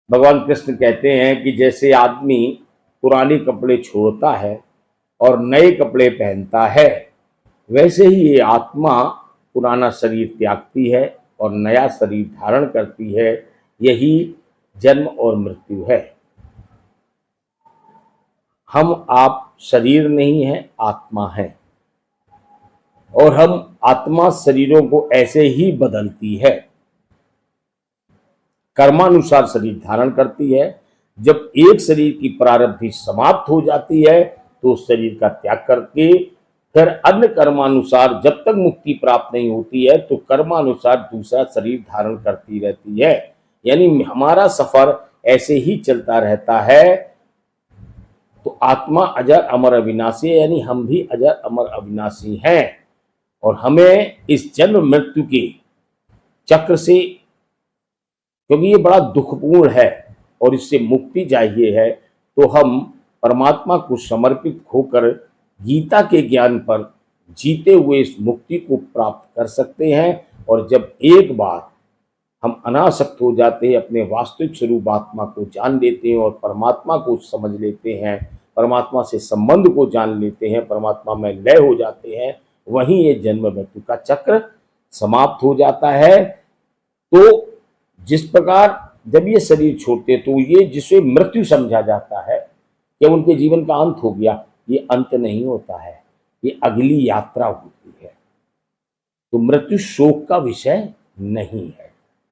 भगवान कृष्ण कहते हैं कि जैसे आदमी पुराने कपड़े छोड़ता है और नए कपड़े पहनता है, वैसे ही ये आत्मा पुराना शरीर त्यागती है और नया शरीर धारण करती है। यही जन्म और मृत्यु है। हम आप शरीर नहीं है, आत्मा है, और हम आत्मा शरीरों को ऐसे ही बदलती है, कर्मानुसार शरीर धारण करती है। जब एक शरीर की प्रारब्धि समाप्त हो जाती है तो उस शरीर का त्याग करके फिर अन्य कर्मानुसार जब तक मुक्ति प्राप्त नहीं होती है तो कर्मानुसार दूसरा शरीर धारण करती रहती है। यानी हमारा सफर ऐसे ही चलता रहता है। तो आत्मा अजर अमर अविनाशी है, यानी हम भी अजर अमर अविनाशी हैं, और हमें इस जन्म मृत्यु के चक्र से, क्योंकि ये बड़ा दुखपूर्ण है और इससे मुक्ति चाहिए है, तो हम परमात्मा को समर्पित होकर गीता के ज्ञान पर जीते हुए इस मुक्ति को प्राप्त कर सकते हैं। और जब एक बार हम अनासक्त हो जाते हैं, अपने वास्तविक स्वरूप आत्मा को जान लेते हैं और परमात्मा को समझ लेते हैं, परमात्मा से संबंध को जान लेते हैं, परमात्मा में लय हो जाते हैं, वहीं ये जन्म मृत्यु का चक्र समाप्त हो जाता है। तो जिस प्रकार जब ये शरीर छोड़ते तो ये जिसे मृत्यु समझा जाता है कि उनके जीवन का अंत हो गया, ये अंत नहीं होता है, ये अगली यात्रा होती है। तो मृत्यु शोक का विषय नहीं है।